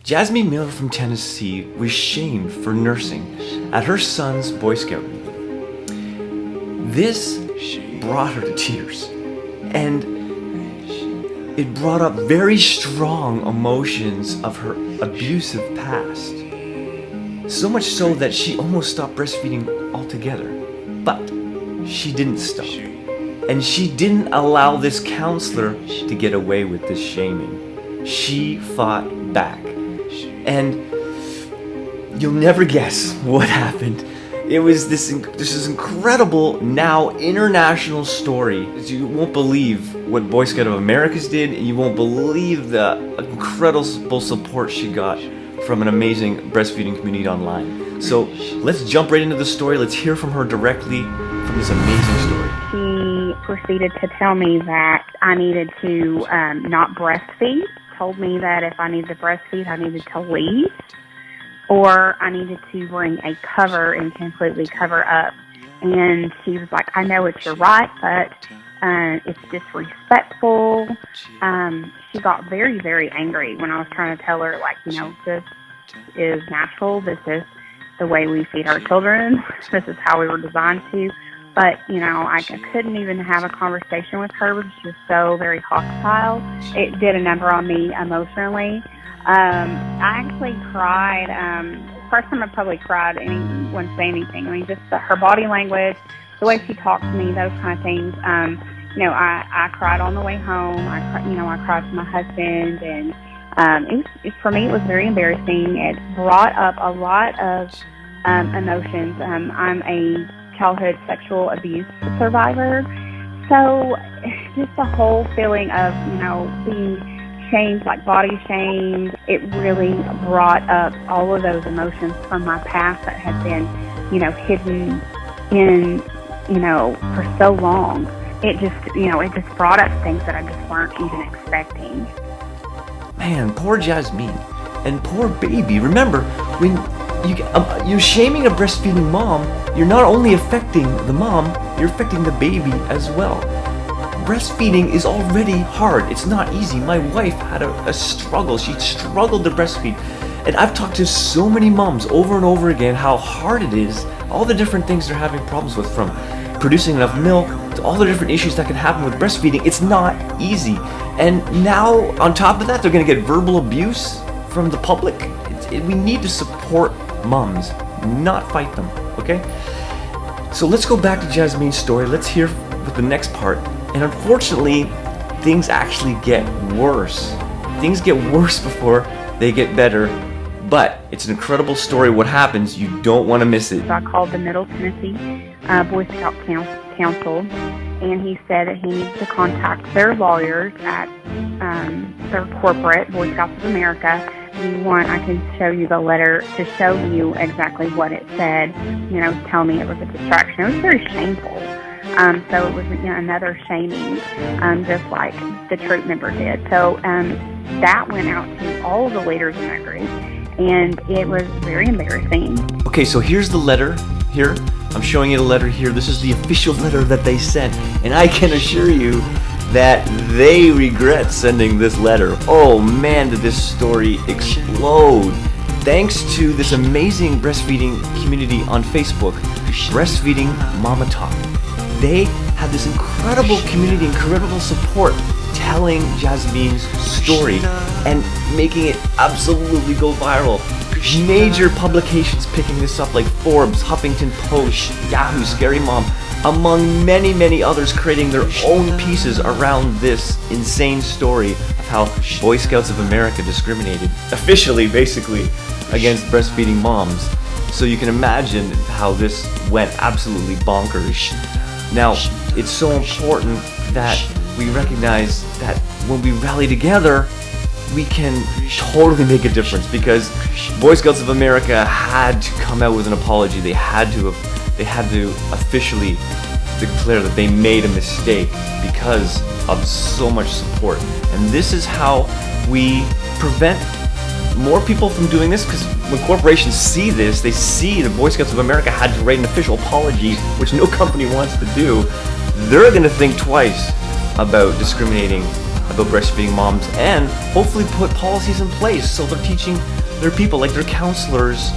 Jasmine Mills from Tennessee was shamed for nursing at her son's Boy Scout meeting. This brought her to tears, and it brought up very strong emotions of her abusive past. So much so that she almost stopped breastfeeding altogether. But she didn't stop. And she didn't allow this counselor to get away with this shaming. She fought back. And you'll never guess what happened. It was this incredible, now international story. You won't believe what Boy Scout of America's did, and you won't believe the incredible support she got from an amazing breastfeeding community online. So let's jump right into the story. Let's hear from her directly from this amazing story. She proceeded to tell me that I needed to not breastfeed, told me that if I needed to breastfeed, I needed to leave, or I needed to bring a cover and completely cover up. And she was like, I know it's your right, but it's disrespectful. She got very, very angry when I was trying to tell her, like, this is natural. This is the way we feed our children. This is how we were designed to. But, I couldn't even have a conversation with her because she was so very hostile. It did a number on me emotionally. I actually cried. First time I probably cried anyone say anything. I mean, just her body language, the way she talked to me, those kind of things. I cried on the way home. I cried to my husband, and for me, it was very embarrassing. It brought up a lot of emotions. I'm a childhood sexual abuse survivor, so just the whole feeling of being shamed, like body shamed, it really brought up all of those emotions from my past that had been hidden in for so long. It just brought up things that I just weren't even expecting. Man, poor Jasmine and poor baby. Remember, when you're shaming a breastfeeding mom, you're not only affecting the mom, you're affecting the baby as well. Breastfeeding is already hard. It's not easy. My wife had a struggle. She struggled to breastfeed. And I've talked to so many moms over and over again how hard it is, all the different things they're having problems with, from producing enough milk to all the different issues that can happen with breastfeeding. It's not easy. And now, on top of that, they're going to get verbal abuse from the public. We need to support moms, not fight them, okay? So let's go back to Jasmine's story. Let's hear with the next part. And unfortunately, things actually get worse. Things get worse before they get better. But it's an incredible story. What happens, you don't want to miss it. So I called the Middle Tennessee Boy Scout Council, and he said that he needs to contact their lawyers at their corporate, Boy Scouts of America. If you want, I can show you the letter to show you exactly what it said. Tell me it was a distraction. It was very shameful. So it was another shaming, just like the troop member did. So that went out to all of the leaders in that group, and it was very embarrassing. Okay, so here's the letter here. I'm showing you the letter here. This is the official letter that they sent, and I can assure you that they regret sending this letter. Oh man, did this story explode. Thanks to this amazing breastfeeding community on Facebook, Breastfeeding Mama Talk. They have this incredible community, incredible support, telling Jasmine's story and making it absolutely go viral. Major publications picking this up, like Forbes, Huffington Post, Yahoo, Scary Mom, among many, many others, creating their own pieces around this insane story of how Boy Scouts of America discriminated, officially, basically, against breastfeeding moms. So you can imagine how this went absolutely bonkers. Now, it's so important that we recognize that when we rally together, we can totally make a difference, because Boy Scouts of America had to come out with an apology. They had to officially declare that they made a mistake because of so much support. And this is how we prevent more people from doing this, because when corporations see this, they see the Boy Scouts of America had to write an official apology, which no company wants to do. They're going to think twice about discriminating about breastfeeding moms, and hopefully put policies in place so they're teaching their people, like their counselors,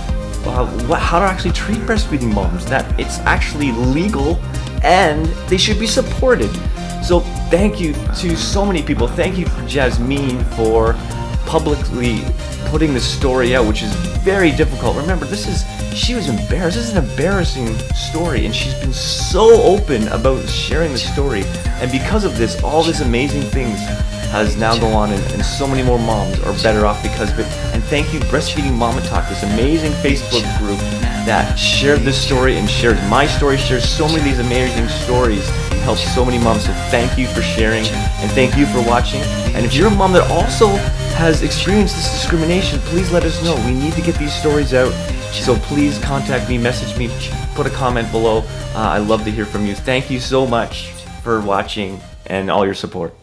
how to actually treat breastfeeding moms, that it's actually legal and they should be supported. So thank you to so many people. Thank you, Jasmine, for publicly putting this story out, which is very difficult. Remember, she was embarrassed. This is an embarrassing story, and she's been so open about sharing the story. And because of this, all these amazing things has now gone on, and so many more moms are better off because of it. And thank you, Breastfeeding Mama Talk, this amazing Facebook group that shared this story and shared my story, shares so many of these amazing stories, and helps so many moms. So thank you for sharing, and thank you for watching. And if you're a mom that also has experienced this discrimination, please let us know. We need to get these stories out. So please contact me, message me, put a comment below. I love to hear from you. Thank you so much for watching and all your support.